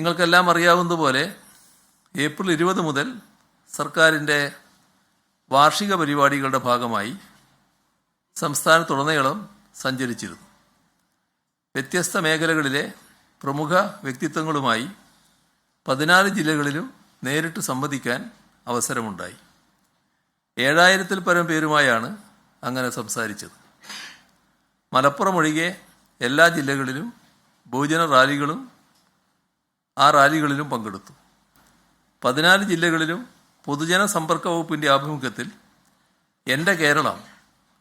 നിങ്ങൾക്കെല്ലാം അറിയാവുന്നതുപോലെ ഏപ്രിൽ 20 മുതൽ സർക്കാരിൻ്റെ വാർഷിക പരിപാടികളുടെ ഭാഗമായി സംസ്ഥാനത്തുടനീളം സഞ്ചരിച്ചിരുന്നു. വ്യത്യസ്ത മേഖലകളിലെ പ്രമുഖ വ്യക്തിത്വങ്ങളുമായി 14 ജില്ലകളിലും നേരിട്ട് സംവദിക്കാൻ അവസരമുണ്ടായി. 7000-ൽ പരം പേരുമായാണ് അങ്ങനെ സംസാരിച്ചത്. മലപ്പുറം ഒഴികെ എല്ലാ ജില്ലകളിലും ബഹുജന റാലികളും പങ്കെടുത്തു. 14 ജില്ലകളിലും പൊതുജന സമ്പർക്ക വകുപ്പിൻ്റെ ആഭിമുഖ്യത്തിൽ എൻ്റെ കേരളം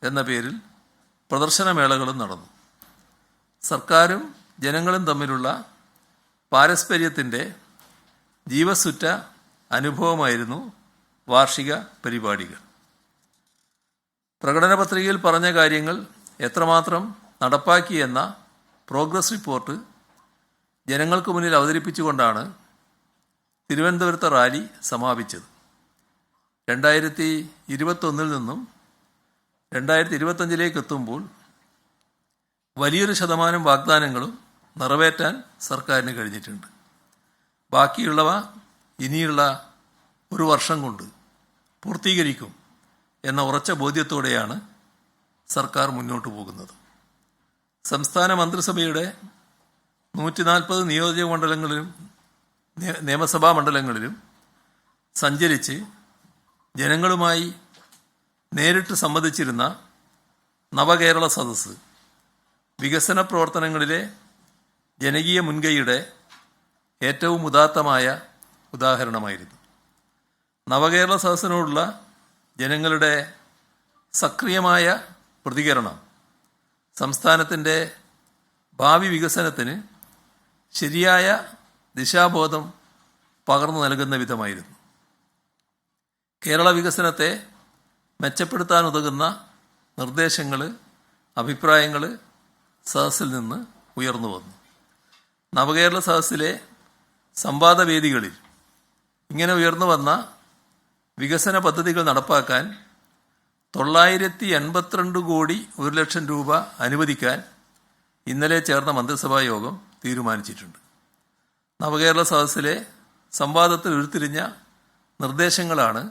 എന്ന പേരിൽ പ്രദർശനമേളകളും നടന്നു. സർക്കാരും ജനങ്ങളും തമ്മിലുള്ള പാരസ്പര്യത്തിൻ്റെ ജീവസ്സുറ്റ അനുഭവമായിരുന്നു വാർഷിക പരിപാടികൾ. പ്രകടന പത്രികയിൽ പറഞ്ഞ കാര്യങ്ങൾ എത്രമാത്രം നടപ്പാക്കിയെന്ന പ്രോഗ്രസ് റിപ്പോർട്ട് ജനങ്ങൾക്ക് മുന്നിൽ അവതരിപ്പിച്ചുകൊണ്ടാണ് തിരുവനന്തപുരത്തെ റാലി സമാപിച്ചത്. 2021 നിന്നും 2025 എത്തുമ്പോൾ വലിയൊരു ശതമാനം വാഗ്ദാനങ്ങളും നിറവേറ്റാൻ സർക്കാരിന് കഴിഞ്ഞിട്ടുണ്ട്. ബാക്കിയുള്ളവ ഇനിയുള്ള ഒരു വർഷം കൊണ്ട് പൂർത്തീകരിക്കും എന്ന ഉറച്ച ബോധ്യത്തോടെയാണ് സർക്കാർ മുന്നോട്ട് പോകുന്നത്. സംസ്ഥാന മന്ത്രിസഭയുടെ 140 നിയോജക മണ്ഡലങ്ങളിലും നിയമസഭാ മണ്ഡലങ്ങളിലും സഞ്ചരിച്ച് ജനങ്ങളുമായി നേരിട്ട് സംവദിച്ചിരുന്ന നവകേരള സദസ്സ് വികസന പ്രവർത്തനങ്ങളിലെ ജനകീയ മുൻകൈയുടെ ഏറ്റവും ഉദാത്തമായ ഉദാഹരണമായിരുന്നു. നവകേരള സദസ്സിനോടുള്ള ജനങ്ങളുടെ സക്രിയമായ പ്രതികരണം സംസ്ഥാനത്തിൻ്റെ ഭാവി വികസനത്തിന് ശരിയായ ദിശാബോധം പകർന്നു നൽകുന്ന വിധമായിരുന്നു. കേരള വികസനത്തെ മെച്ചപ്പെടുത്താനുതകുന്ന നിർദ്ദേശങ്ങൾ, അഭിപ്രായങ്ങൾ സദസ്സിൽ നിന്ന് ഉയർന്നു വന്നു. നവകേരള സദസ്സിലെ സംവാദവേദികളിൽ ഇങ്ങനെ ഉയർന്നു വന്ന വികസന പദ്ധതികൾ നടപ്പാക്കാൻ 982 കോടി 1 ലക്ഷം രൂപ അനുവദിക്കാൻ ഇന്നലെ ചേർന്ന മന്ത്രിസഭാ യോഗം തീരുമാനിച്ചിട്ടുണ്ട്. നവകേരള സദസ്സിലെ സംവാദത്തിൽ ഉരുത്തിരിഞ്ഞ നിർദ്ദേശങ്ങളാണ്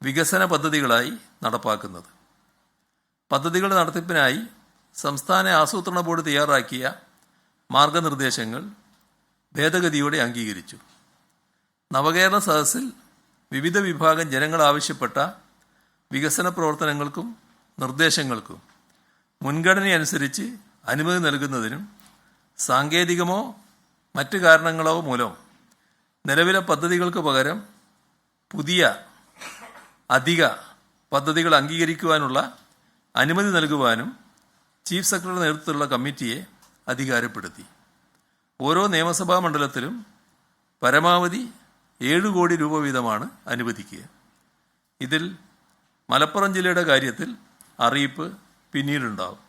വികസന പദ്ധതികളായി നടപ്പാക്കുന്നത്. പദ്ധതികളുടെ നടത്തിപ്പിനായി സംസ്ഥാന ആസൂത്രണ ബോർഡ് തയ്യാറാക്കിയ മാർഗനിർദ്ദേശങ്ങൾ ഭേദഗതിയോടെ അംഗീകരിച്ചു. നവകേരള സദസ്സിൽ വിവിധ വിഭാഗം ജനങ്ങൾ ആവശ്യപ്പെട്ട വികസന പ്രവർത്തനങ്ങൾക്കും നിർദ്ദേശങ്ങൾക്കും മുൻഗണനയനുസരിച്ച് അനുമതി നൽകുന്നതിനും സാങ്കേതികമോ മറ്റ് കാരണങ്ങളോ മൂലം നിലവിലെ പദ്ധതികൾക്ക് പകരം പുതിയ അധിക പദ്ധതികൾ അംഗീകരിക്കുവാനുള്ള അനുമതി നൽകുവാനും ചീഫ് സെക്രട്ടറി നേതൃത്വത്തിലുള്ള കമ്മിറ്റിയെ അധികാരപ്പെടുത്തി. ഓരോ നിയമസഭാ മണ്ഡലത്തിലും പരമാവധി 7 കോടി രൂപ വീതമാണ് അനുവദിക്കുക. ഇതിൽ മലപ്പുറം ജില്ലയുടെ കാര്യത്തിൽ അറിയിപ്പ് പിന്നീടുണ്ടാവും.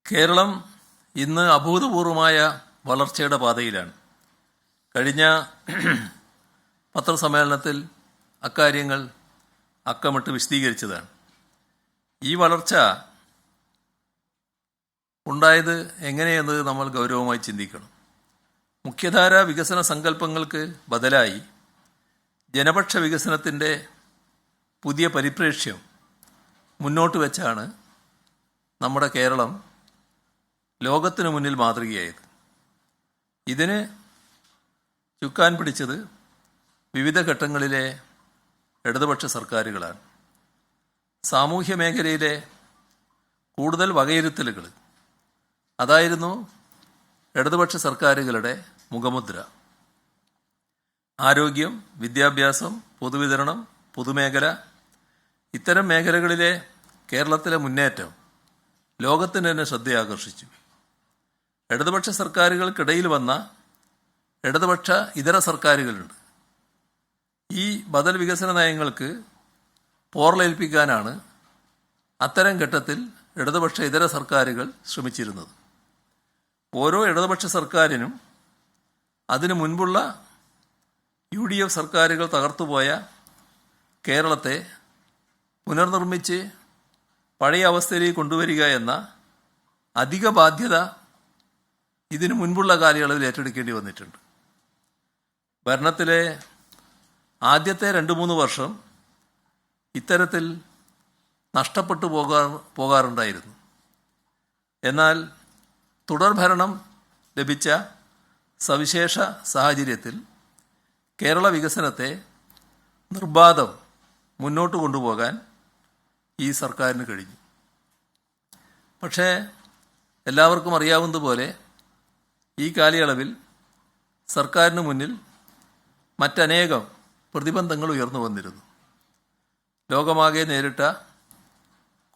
കേരളം ഇന്ന് അഭൂതപൂർവമായ വളർച്ചയുടെ പാതയിലാണ്. കഴിഞ്ഞ പത്രസമ്മേളനത്തിൽ അക്കാര്യങ്ങൾ അക്കമിട്ട് വിശദീകരിച്ചതാണ്. ഈ വളർച്ച ഉണ്ടായത് എങ്ങനെയെന്നത് നമ്മൾ ഗൗരവമായി ചിന്തിക്കണം. മുഖ്യധാര വികസന സങ്കല്പങ്ങൾക്ക് ബദലായി ജനപക്ഷ വികസനത്തിൻ്റെ പുതിയ പരിപ്രേക്ഷ്യം മുന്നോട്ട് വെച്ചാണ് നമ്മുടെ കേരളം ലോകത്തിനു മുന്നിൽ മാതൃകയായത്. ഇതിന് ചുക്കാൻ പിടിച്ചത് വിവിധ ഘട്ടങ്ങളിലെ ഇടതുപക്ഷ സർക്കാരുകളാണ്. സാമൂഹ്യ മേഖലയിലെ കൂടുതൽ വകയിരുത്തലുകൾ അതായിരുന്നു ഇടതുപക്ഷ സർക്കാരുകളുടെ മുഖമുദ്ര. ആരോഗ്യം, വിദ്യാഭ്യാസം, പൊതുവിതരണം, പൊതുമേഖല ഇത്തരം മേഖലകളിലെ കേരളത്തിലെ മുന്നേറ്റം ലോകത്തിന് തന്നെ ശ്രദ്ധയാകർഷിച്ചു. ഇടതുപക്ഷ സർക്കാരുകൾക്കിടയിൽ വന്ന ഇടതുപക്ഷ ഇതര സർക്കാരുകളുണ്ട്. ഈ ബദൽ വികസന നയങ്ങൾക്ക് പോറലേൽപ്പിക്കാനാണ് അത്തരം ഘട്ടത്തിൽ ഇടതുപക്ഷ ഇതര സർക്കാരുകൾ ശ്രമിച്ചിരുന്നത്. ഓരോ ഇടതുപക്ഷ സർക്കാരിനും അതിനു മുൻപുള്ള UDF സർക്കാരുകൾ തകർത്തുപോയ കേരളത്തെ പുനർനിർമ്മിച്ച് പഴയ അവസ്ഥയിലേക്ക് കൊണ്ടുവരിക എന്ന അധിക ബാധ്യത ഇതിനു മുൻപുള്ള കാലയളവിൽ ഏറ്റെടുക്കേണ്ടി വന്നിട്ടുണ്ട്. ഭരണത്തിലെ ആദ്യത്തെ 2-3 വർഷം ഇത്തരത്തിൽ നഷ്ടപ്പെട്ടു പോകാറുണ്ടായിരുന്നു. എന്നാൽ തുടർഭരണം ലഭിച്ച സവിശേഷ സാഹചര്യത്തിൽ കേരള വികസനത്തെ നിർബാധം മുന്നോട്ട് കൊണ്ടുപോകാൻ ഈ സർക്കാരിന് കഴിഞ്ഞു. പക്ഷേ എല്ലാവർക്കും അറിയാവുന്നതുപോലെ ഈ കാലയളവിൽ സർക്കാരിന് മുന്നിൽ മറ്റനേകം പ്രതിബന്ധങ്ങൾ ഉയർന്നു വന്നിരുന്നു. ലോകമാകെ നേരിട്ട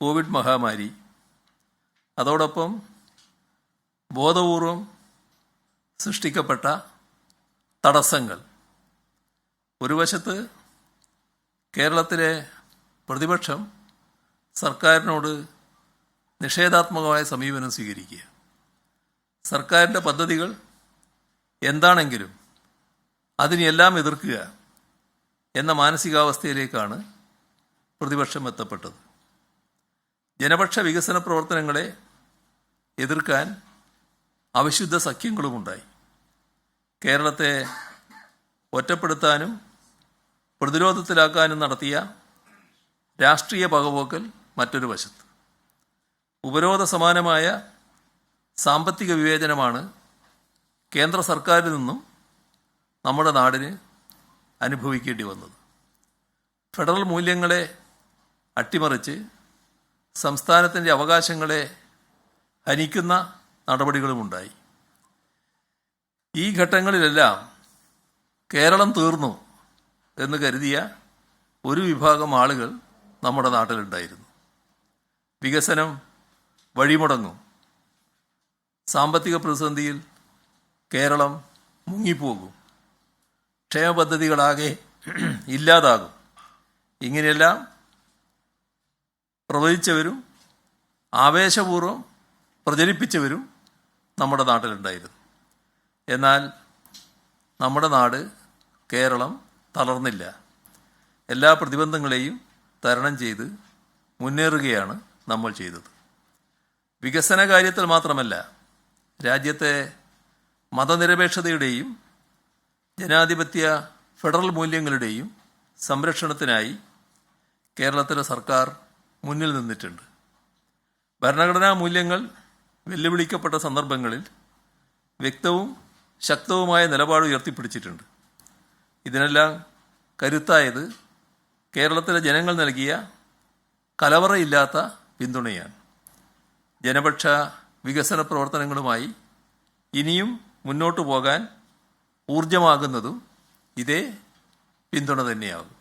കോവിഡ് മഹാമാരി, അതോടൊപ്പം ബോധപൂർവം സൃഷ്ടിക്കപ്പെട്ട തടസ്സങ്ങൾ. ഒരു വശത്ത് കേരളത്തിലെ പ്രതിപക്ഷം സർക്കാരിനോട് നിഷേധാത്മകമായ സമീപനം സ്വീകരിക്കുക, സർക്കാരിൻ്റെ പദ്ധതികൾ എന്താണെങ്കിലും അതിനെല്ലാം എതിർക്കുക എന്ന മാനസികാവസ്ഥയിലേക്കാണ് പ്രതിപക്ഷം എത്തപ്പെട്ടത്. ജനപക്ഷ വികസന പ്രവർത്തനങ്ങളെ എതിർക്കാൻ അവിശുദ്ധ സഖ്യങ്ങളുമുണ്ടായി. കേരളത്തെ ഒറ്റപ്പെടുത്താനും പ്രതിരോധത്തിലാക്കാനും നടത്തിയ രാഷ്ട്രീയ പകപോക്കൽ മറ്റൊരു വശത്ത്. ഉപരോധ സമാനമായ സാമ്പത്തിക വിവേചനമാണ് കേന്ദ്ര സർക്കാരിൽ നിന്നും നമ്മുടെ നാടിന് അനുഭവിക്കേണ്ടി വന്നത്. ഫെഡറൽ മൂല്യങ്ങളെ അട്ടിമറിച്ച് സംസ്ഥാനത്തിൻ്റെ അവകാശങ്ങളെ ഹനിക്കുന്ന നടപടികളുമുണ്ടായി. ഈ ഘട്ടങ്ങളിലെല്ലാം കേരളം തീർന്നു എന്ന് കരുതിയ ഒരു വിഭാഗം ആളുകൾ നമ്മുടെ നാട്ടിലുണ്ടായിരുന്നു. വികസനം വഴിമുടങ്ങും, സാമ്പത്തിക പ്രതിസന്ധിയിൽ കേരളം മുങ്ങിപ്പോകും, ക്ഷേമ പദ്ധതികളാകെ ഇല്ലാതാകും, ഇങ്ങനെയെല്ലാം പ്രവചിച്ചവരും ആവേശപൂർവ്വം പ്രചരിപ്പിച്ചവരും നമ്മുടെ നാട്ടിലുണ്ടായിരുന്നു. എന്നാൽ നമ്മുടെ നാട് കേരളം തളർന്നില്ല. എല്ലാ പ്രതിബന്ധങ്ങളെയും തരണം ചെയ്ത് മുന്നേറുകയാണ് നമ്മൾ ചെയ്തത്. വികസന കാര്യത്തിൽ മാത്രമല്ല, രാജ്യത്തെ മതനിരപേക്ഷതയുടെയും ജനാധിപത്യ ഫെഡറൽ മൂല്യങ്ങളുടെയും സംരക്ഷണത്തിനായി കേരളത്തിലെ സർക്കാർ മുന്നിൽ നിന്നിട്ടുണ്ട്. ഭരണഘടനാ മൂല്യങ്ങൾ വെല്ലുവിളിക്കപ്പെട്ട സന്ദർഭങ്ങളിൽ വ്യക്തവും ശക്തവുമായ നിലപാട് ഉയർത്തിപ്പിടിച്ചിട്ടുണ്ട്. ഇതിനെല്ലാം കരുത്തായത് കേരളത്തിലെ ജനങ്ങൾ നൽകിയ കലവറയില്ലാത്ത പിന്തുണയാണ്. ജനപക്ഷ വികസന പ്രവർത്തനങ്ങളുമായി ഇനിയും മുന്നോട്ടു പോകാൻ ഊർജമാകുന്നതും ഇതേ പിന്തുണ തന്നെയാകും.